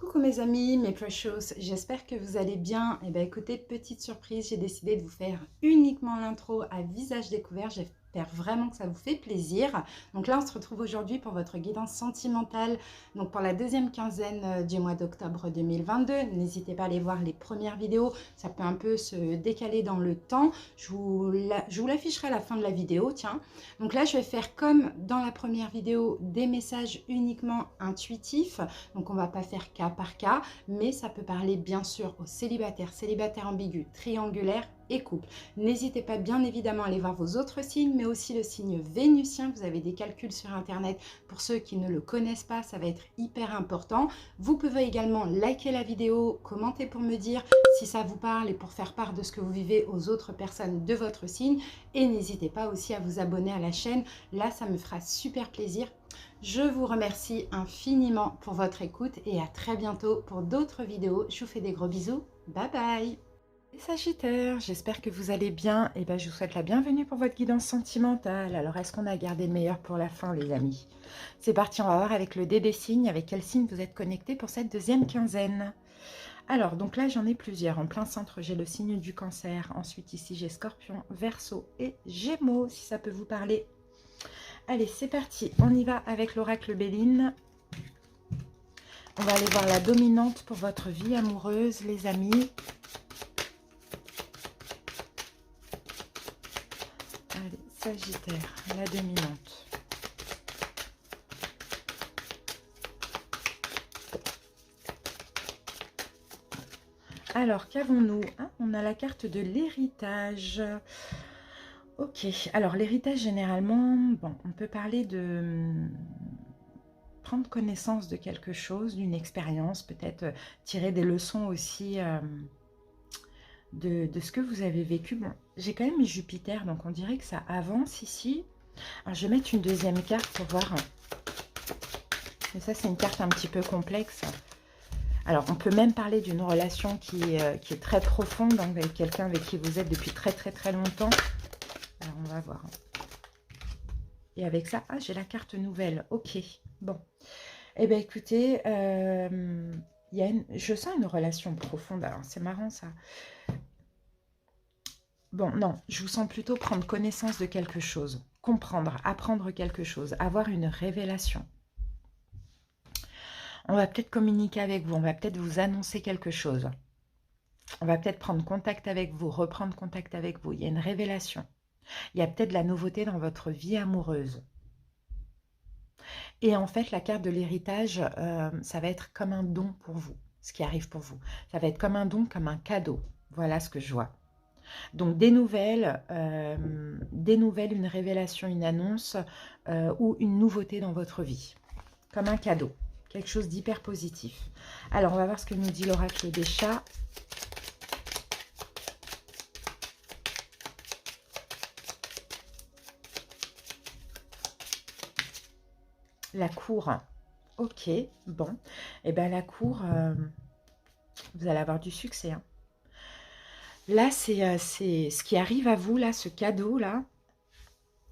Coucou mes amis, mes precious, j'espère que vous allez bien. Et bien écoutez, petite surprise, j'ai décidé de vous faire uniquement l'intro à visage découvert. J'espère vraiment que ça vous fait plaisir. Donc là, on se retrouve aujourd'hui pour votre guidance sentimentale. Donc pour la deuxième quinzaine du mois d'octobre 2022. N'hésitez pas à aller voir les premières vidéos. Ça peut un peu se décaler dans le temps. Je vous l'afficherai à la fin de la vidéo, tiens. Donc là, je vais faire comme dans la première vidéo, des messages uniquement intuitifs. Donc on ne va pas faire cas par cas, mais ça peut parler bien sûr aux célibataires, célibataires ambigus, triangulaires et couples. N'hésitez pas bien évidemment à aller voir vos autres signes, mais aussi le signe vénusien. Vous avez des calculs sur internet. Pour ceux qui ne le connaissent pas, ça va être hyper important. Vous pouvez également liker la vidéo, commenter pour me dire si ça vous parle et pour faire part de ce que vous vivez aux autres personnes de votre signe. Et n'hésitez pas aussi à vous abonner à la chaîne. Là, ça me fera super plaisir. Je vous remercie infiniment pour votre écoute et à très bientôt pour d'autres vidéos. Je vous fais des gros bisous. Bye bye. Les Sagittaires, j'espère que vous allez bien. Et ben, je vous souhaite la bienvenue pour votre guidance sentimentale. Alors, est-ce qu'on a gardé le meilleur pour la fin, les amis? C'est parti, on va voir avec le dé des signes, avec quel signe vous êtes connecté pour cette deuxième quinzaine. Alors, donc là, j'en ai plusieurs. En plein centre, j'ai le signe du Cancer. Ensuite, ici, j'ai Scorpion, Verseau et Gémeaux, si ça peut vous parler. Allez, c'est parti. On y va avec l'oracle Béline. On va aller voir la dominante pour votre vie amoureuse, les amis. Allez, Sagittaire, la dominante. Alors, qu'avons-nous? On a la carte de l'héritage. Ok, alors l'héritage, généralement, bon, on peut parler de prendre connaissance de quelque chose, d'une expérience, peut-être tirer des leçons aussi de ce que vous avez vécu. Bon, j'ai quand même Jupiter, donc on dirait que ça avance ici. Alors, je vais mettre une deuxième carte pour voir. Mais ça, c'est une carte un petit peu complexe. Alors, on peut même parler d'une relation qui est très profonde, hein, avec quelqu'un avec qui vous êtes depuis très très très longtemps. Alors, on va voir. Et avec ça, j'ai la carte nouvelle. Ok, bon. Eh bien, écoutez, je sens une relation profonde. Alors, c'est marrant, ça. Bon, non, je vous sens plutôt prendre connaissance de quelque chose. Comprendre, apprendre quelque chose, avoir une révélation. On va peut-être communiquer avec vous, on va peut-être vous annoncer quelque chose. On va peut-être prendre contact avec vous, reprendre contact avec vous. Il y a une révélation. Il y a peut-être de la nouveauté dans votre vie amoureuse. Et en fait, la carte de l'héritage, ça va être comme un don pour vous, ce qui arrive pour vous. Ça va être comme un don, comme un cadeau. Voilà ce que je vois. Donc des nouvelles, une révélation, une annonce ou une nouveauté dans votre vie. Comme un cadeau. Quelque chose d'hyper positif. Alors, on va voir ce que nous dit l'oracle des chats. La cour. Ok, bon. Et bien, la cour, vous allez avoir du succès. Hein. Là, c'est ce qui arrive à vous, là, ce cadeau-là.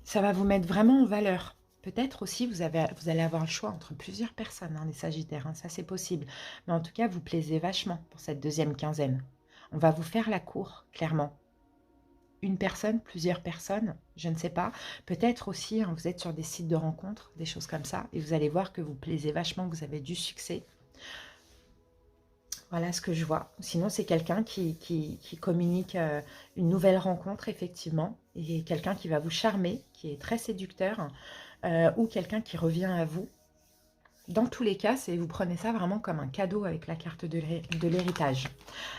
Ça va vous mettre vraiment en valeur. Peut-être aussi, vous allez avoir le choix entre plusieurs personnes, hein, les Sagittaires. Hein, ça, c'est possible. Mais en tout cas, vous plaisez vachement pour cette deuxième quinzaine. On va vous faire la cour, clairement. Une personne, plusieurs personnes, je ne sais pas. Peut-être aussi, hein, vous êtes sur des sites de rencontres, des choses comme ça. Et vous allez voir que vous plaisez vachement, que vous avez du succès. Voilà ce que je vois. Sinon, c'est quelqu'un qui communique une nouvelle rencontre, effectivement. Et quelqu'un qui va vous charmer, qui est très séducteur. Ou quelqu'un qui revient à vous. Dans tous les cas, vous prenez ça vraiment comme un cadeau avec la carte de l'héritage.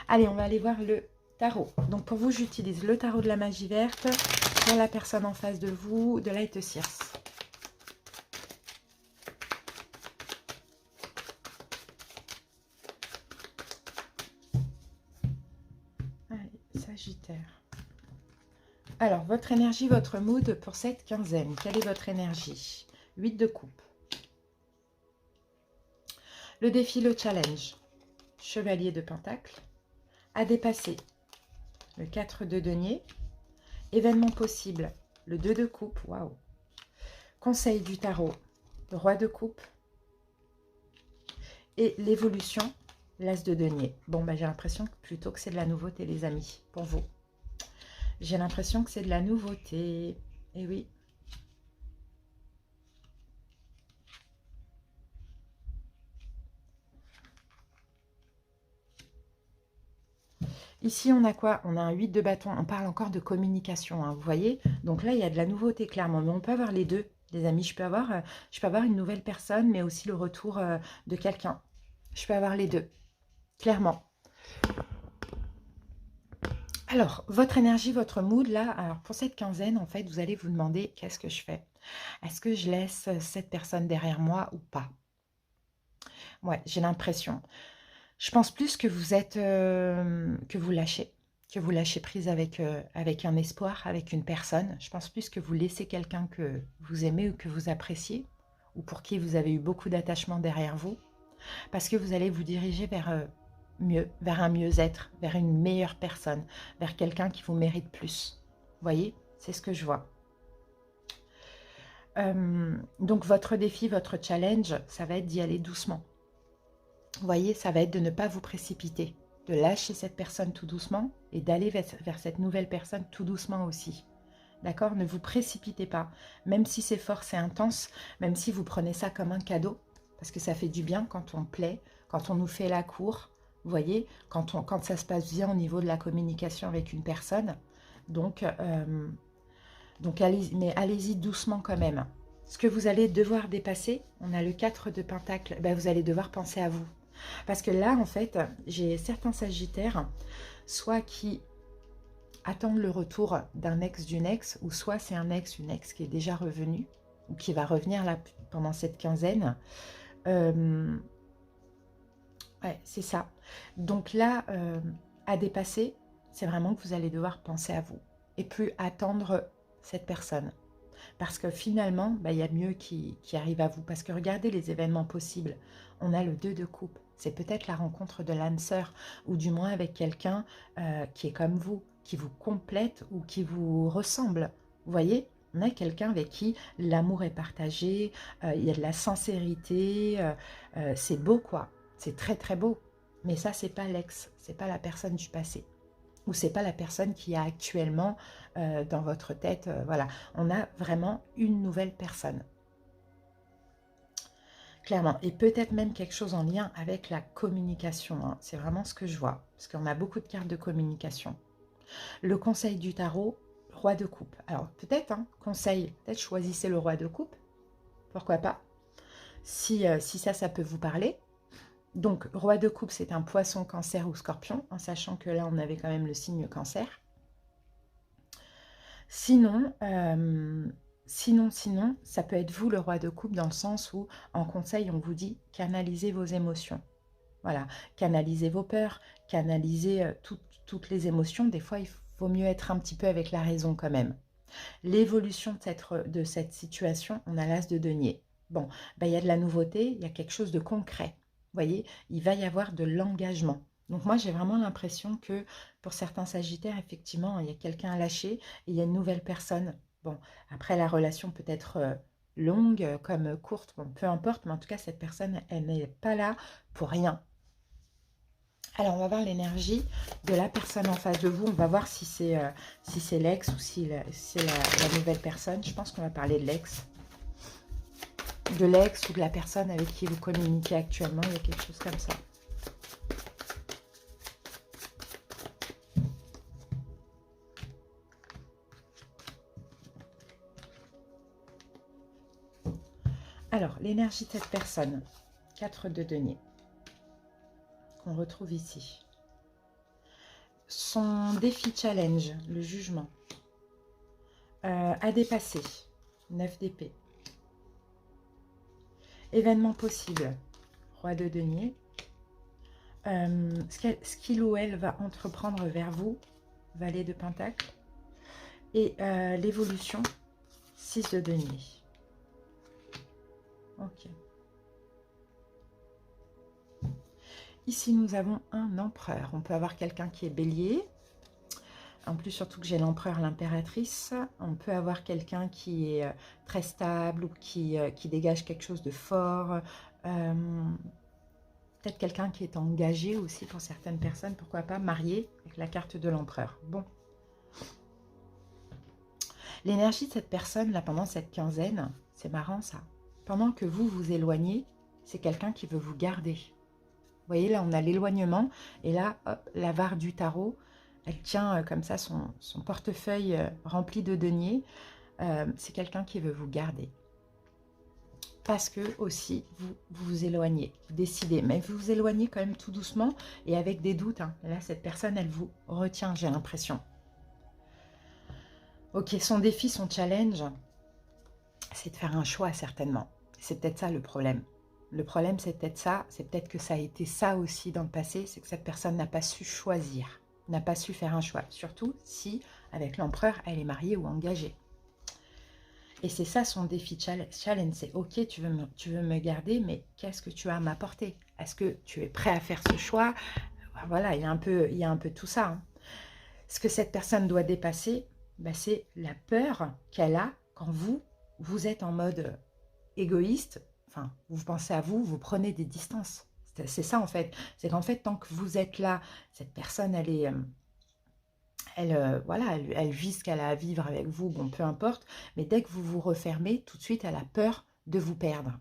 Allez, on va aller voir le tarot. Donc pour vous, j'utilise le tarot de la magie verte pour la personne en face de vous, de Light Seers. Allez, Sagittaire. Alors, votre énergie, votre mood pour cette quinzaine. Quelle est votre énergie? 8 de coupe. Le défi, le challenge. Chevalier de pentacle. À dépasser. Le 4 de denier. Événement possible. Le 2 de coupe. Waouh. Conseil du tarot. Le roi de coupe. Et l'évolution L'as de denier. Bon, bah, j'ai l'impression plutôt que c'est de la nouveauté, les amis, pour vous. J'ai l'impression que c'est de la nouveauté. Et oui. Ici, on a quoi? On a un 8 de bâton. On parle encore de communication, hein, vous voyez? Donc là, il y a de la nouveauté, clairement. Mais on peut avoir les deux, les amis. Je peux avoir une nouvelle personne, mais aussi le retour de quelqu'un. Je peux avoir les deux, clairement. Alors, votre énergie, votre mood, là, alors pour cette quinzaine, en fait, vous allez vous demander, qu'est-ce que je fais? Est-ce que je laisse cette personne derrière moi ou pas? Ouais, j'ai l'impression. Je pense plus que vous êtes, que vous lâchez prise avec, avec un espoir, avec une personne. Je pense plus que vous laissez quelqu'un que vous aimez ou que vous appréciez, ou pour qui vous avez eu beaucoup d'attachement derrière vous, parce que vous allez vous diriger vers mieux, vers un mieux-être, vers une meilleure personne, vers quelqu'un qui vous mérite plus. Vous voyez, c'est ce que je vois. Donc votre défi, votre challenge, ça va être d'y aller doucement. Vous voyez, ça va être de ne pas vous précipiter, de lâcher cette personne tout doucement et d'aller vers cette nouvelle personne tout doucement aussi. D'accord? Ne vous précipitez pas, même si c'est fort, c'est intense, même si vous prenez ça comme un cadeau, parce que ça fait du bien quand on plaît, quand on nous fait la cour, vous voyez, quand ça se passe bien au niveau de la communication avec une personne. Donc allez, mais allez-y doucement quand même. Ce que vous allez devoir dépasser, on a le 4 de Pentacle, ben vous allez devoir penser à vous. Parce que là, en fait, j'ai certains sagittaires, soit qui attendent le retour d'un ex, d'une ex, ou soit c'est un ex, une ex qui est déjà revenu, ou qui va revenir là pendant cette quinzaine. Ouais, c'est ça. Donc là, à dépasser, c'est vraiment que vous allez devoir penser à vous, et plus attendre cette personne. Parce que finalement, bah, y a mieux qui arrive à vous. Parce que regardez les événements possibles. On a le 2 de coupe. C'est peut-être la rencontre de l'âme sœur, ou du moins avec quelqu'un qui est comme vous, qui vous complète ou qui vous ressemble. Vous voyez, on a quelqu'un avec qui l'amour est partagé, il y a de la sincérité, c'est beau quoi. C'est très très beau. Mais ça, c'est pas l'ex, c'est pas la personne du passé. Ou c'est pas la personne qui a actuellement dans votre tête. Voilà, on a vraiment une nouvelle personne. Clairement, et peut-être même quelque chose en lien avec la communication. Hein. C'est vraiment ce que je vois, parce qu'on a beaucoup de cartes de communication. Le conseil du tarot, roi de coupe. Alors peut-être, hein, conseil, peut-être choisissez le roi de coupe, pourquoi pas, si ça peut vous parler. Donc, roi de coupe, c'est un poisson, cancer ou scorpion, en sachant que là, on avait quand même le signe cancer. Sinon, sinon, ça peut être vous le roi de coupe dans le sens où, en conseil, on vous dit canalisez vos émotions. Voilà, canalisez vos peurs, canalisez toutes les émotions. Des fois, il vaut mieux être un petit peu avec la raison quand même. L'évolution de cette situation, on a l'as de denier. Bon, ben, il y a de la nouveauté, il y a quelque chose de concret. Vous voyez, il va y avoir de l'engagement. Donc moi, j'ai vraiment l'impression que pour certains sagittaires, effectivement, il y a quelqu'un à lâcher et il y a une nouvelle personne. Bon, après, la relation peut être longue comme courte, bon, peu importe, mais en tout cas, cette personne, elle n'est pas là pour rien. Alors, on va voir l'énergie de la personne en face de vous. On va voir si c'est l'ex ou si c'est la nouvelle personne. Je pense qu'on va parler de l'ex. De l'ex ou de la personne avec qui vous communiquez actuellement. Il y a quelque chose comme ça. Alors, l'énergie de cette personne. 4 de denier. Qu'on retrouve ici. Son défi challenge, le jugement. À dépasser. 9 d'épée. Événement possible. Roi de denier. Ce qu'il ou elle va entreprendre vers vous. Valet de pentacle. Et l'évolution. 6 de denier. Ok. Ici, nous avons un empereur. On peut avoir quelqu'un qui est bélier. En plus, surtout que j'ai l'empereur, l'impératrice. On peut avoir quelqu'un qui est très stable ou qui dégage quelque chose de fort. Peut-être quelqu'un qui est engagé aussi pour certaines personnes, pourquoi pas marié avec la carte de l'empereur. Bon. L'énergie de cette personne, là, pendant cette quinzaine, c'est marrant ça. Pendant que vous vous éloignez, c'est quelqu'un qui veut vous garder. Vous voyez, là, on a l'éloignement. Et là, hop, l'avare du tarot, elle tient comme ça son portefeuille rempli de deniers. C'est quelqu'un qui veut vous garder. Parce que aussi, vous vous éloignez, vous décidez. Mais vous vous éloignez quand même tout doucement et avec des doutes. Hein. Là, cette personne, elle vous retient, j'ai l'impression. Ok, son défi, son challenge, c'est de faire un choix, certainement. C'est peut-être ça le problème. Le problème, c'est peut-être ça. C'est peut-être que ça a été ça aussi dans le passé. C'est que cette personne n'a pas su choisir, n'a pas su faire un choix. Surtout si, avec l'empereur, elle est mariée ou engagée. Et c'est ça son défi challenge. C'est ok, tu veux me garder, mais qu'est-ce que tu as à m'apporter? Est-ce que tu es prêt à faire ce choix? Voilà, il y a un peu tout ça. Hein. Ce que cette personne doit dépasser, bah, c'est la peur qu'elle a quand vous êtes en mode égoïste. Enfin, vous pensez à vous, vous prenez des distances. C'est ça en fait. C'est qu'en fait, tant que vous êtes là, cette personne, elle est... voilà, elle vit ce qu'elle a à vivre avec vous, bon, peu importe. Mais dès que vous vous refermez, tout de suite, elle a peur de vous perdre.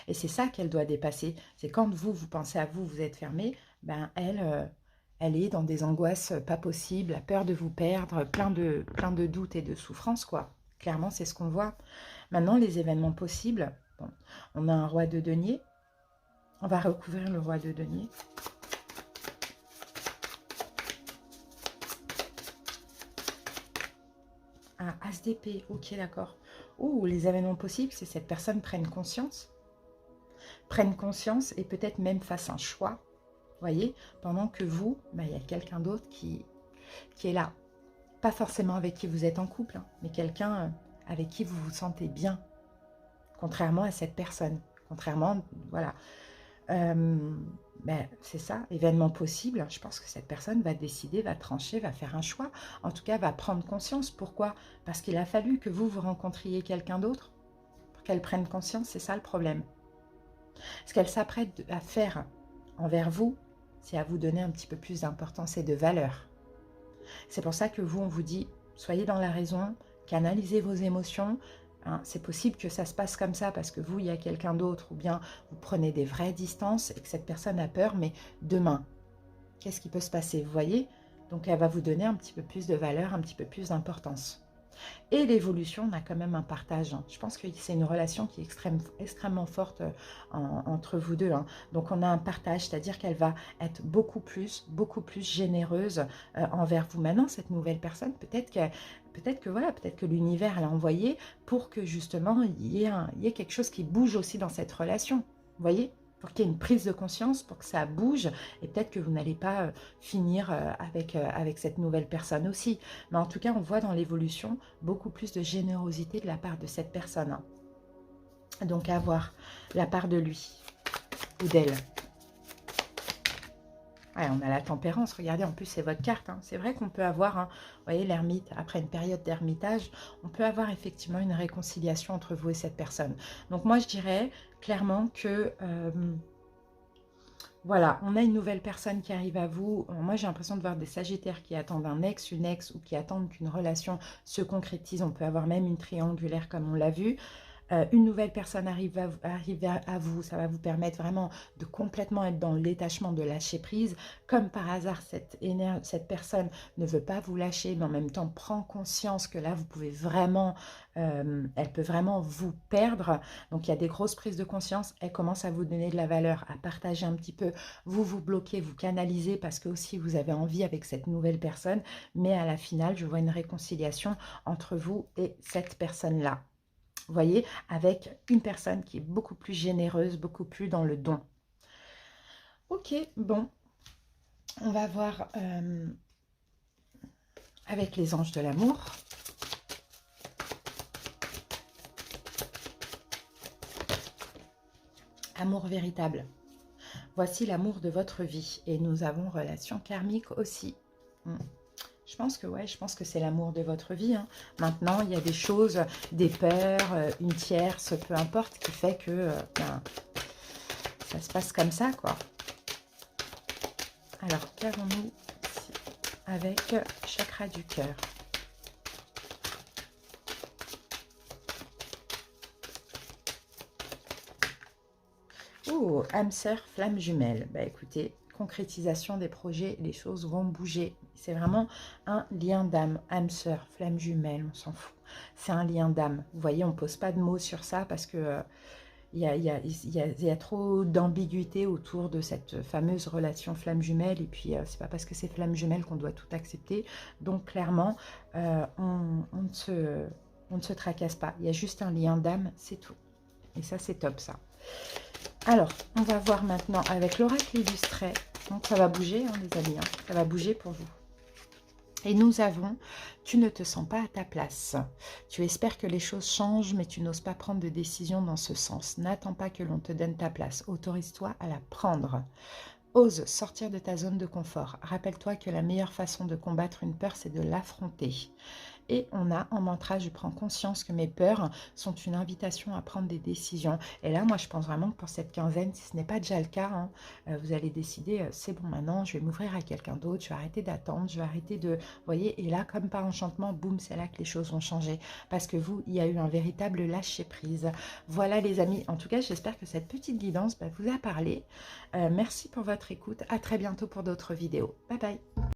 Et c'est ça qu'elle doit dépasser. C'est quand vous pensez à vous, vous êtes fermé, ben elle est dans des angoisses pas possibles, la peur de vous perdre, plein de doutes et de souffrances, quoi. Clairement, c'est ce qu'on voit. Maintenant, les événements possibles, bon, on a un roi de denier. On va recouvrir le roi de denier. Ah, As d'épée, ok, d'accord. Ouh, les événements possibles, c'est cette personne prenne conscience et peut-être même fasse un choix, voyez, pendant que vous, bah, y a quelqu'un d'autre qui est là. Pas forcément avec qui vous êtes en couple, hein, mais quelqu'un avec qui vous vous sentez bien, contrairement à cette personne. Contrairement, voilà. Ben, c'est ça, événement possible. Je pense que cette personne va décider, va trancher, va faire un choix. En tout cas, va prendre conscience. Pourquoi? Parce qu'il a fallu que vous rencontriez quelqu'un d'autre pour qu'elle prenne conscience. C'est ça le problème. Ce qu'elle s'apprête à faire envers vous, c'est à vous donner un petit peu plus d'importance et de valeur. C'est pour ça que vous, on vous dit, soyez dans la raison, canalisez vos émotions. Hein, c'est possible que ça se passe comme ça parce que vous, il y a quelqu'un d'autre, ou bien vous prenez des vraies distances et que cette personne a peur, mais demain, qu'est-ce qui peut se passer? Vous voyez? Donc, elle va vous donner un petit peu plus de valeur, un petit peu plus d'importance. Et l'évolution, on a quand même un partage. Hein. Je pense que c'est une relation qui est extrêmement forte entre vous deux. Hein. Donc, on a un partage, c'est-à-dire qu'elle va être beaucoup plus généreuse envers vous. Maintenant, cette nouvelle personne, peut-être que l'univers l'a envoyé pour que justement, il y ait quelque chose qui bouge aussi dans cette relation. Vous voyez? Pour qu'il y ait une prise de conscience, pour que ça bouge, et peut-être que vous n'allez pas finir avec cette nouvelle personne aussi. Mais en tout cas, on voit dans l'évolution beaucoup plus de générosité de la part de cette personne. Hein. Donc, à voir la part de lui ou d'elle. Ouais, on a la tempérance, regardez, en plus c'est votre carte. Hein. C'est vrai qu'on peut avoir, hein, vous voyez, l'ermite, après une période d'ermitage, on peut avoir effectivement une réconciliation entre vous et cette personne. Donc moi je dirais clairement que, voilà, on a une nouvelle personne qui arrive à vous. Moi j'ai l'impression de voir des sagittaires qui attendent un ex, une ex, ou qui attendent qu'une relation se concrétise. On peut avoir même une triangulaire comme on l'a vu. Une nouvelle personne arrive à vous, ça va vous permettre vraiment de complètement être dans le détachement, de lâcher prise. Comme par hasard, cette personne ne veut pas vous lâcher, mais en même temps prend conscience que là, vous pouvez vraiment, elle peut vraiment vous perdre. Donc, il y a des grosses prises de conscience. Elle commence à vous donner de la valeur, à partager un petit peu. Vous bloquez, vous canalisez parce que aussi vous avez envie avec cette nouvelle personne. Mais à la finale, je vois une réconciliation entre vous et cette personne-là. Vous voyez, avec une personne qui est beaucoup plus généreuse, beaucoup plus dans le don. Ok, bon, on va voir avec les anges de l'amour. Amour véritable. Voici l'amour de votre vie. Et nous avons relation karmique aussi. Je pense que c'est l'amour de votre vie. Hein. Maintenant, il y a des choses, des peurs, une tierce, peu importe, qui fait que ça se passe comme ça, quoi. Alors, qu'avons-nous ici avec chakra du cœur? Oh, âme sœur, flamme jumelle. Bah écoutez, concrétisation des projets, les choses vont bouger. C'est vraiment un lien d'âme. Âme sœur, flamme jumelle, on s'en fout. C'est un lien d'âme. Vous voyez, on ne pose pas de mots sur ça parce que il y a trop d'ambiguïté autour de cette fameuse relation flamme jumelle. Et puis, c'est pas parce que c'est flamme jumelle qu'on doit tout accepter. Donc, clairement, on ne se tracasse pas. Il y a juste un lien d'âme, c'est tout. Et ça, c'est top, ça. Alors, on va voir maintenant avec l'oracle illustré. Donc, ça va bouger, hein, les amis. Hein. Ça va bouger pour vous. Et nous avons, tu ne te sens pas à ta place. Tu espères que les choses changent, mais tu n'oses pas prendre de décision dans ce sens. N'attends pas que l'on te donne ta place. Autorise-toi à la prendre. Ose sortir de ta zone de confort. Rappelle-toi que la meilleure façon de combattre une peur, c'est de l'affronter. Et on a en mantra, je prends conscience que mes peurs sont une invitation à prendre des décisions. Et là, moi, je pense vraiment que pour cette quinzaine, si ce n'est pas déjà le cas, hein, vous allez décider, c'est bon, maintenant, je vais m'ouvrir à quelqu'un d'autre, je vais arrêter d'attendre, je vais arrêter de... Vous voyez, et là, comme par enchantement, boum, c'est là que les choses vont changer. Parce que vous, il y a eu un véritable lâcher-prise. Voilà, les amis. En tout cas, j'espère que cette petite guidance vous a parlé. Merci pour votre écoute. À très bientôt pour d'autres vidéos. Bye bye.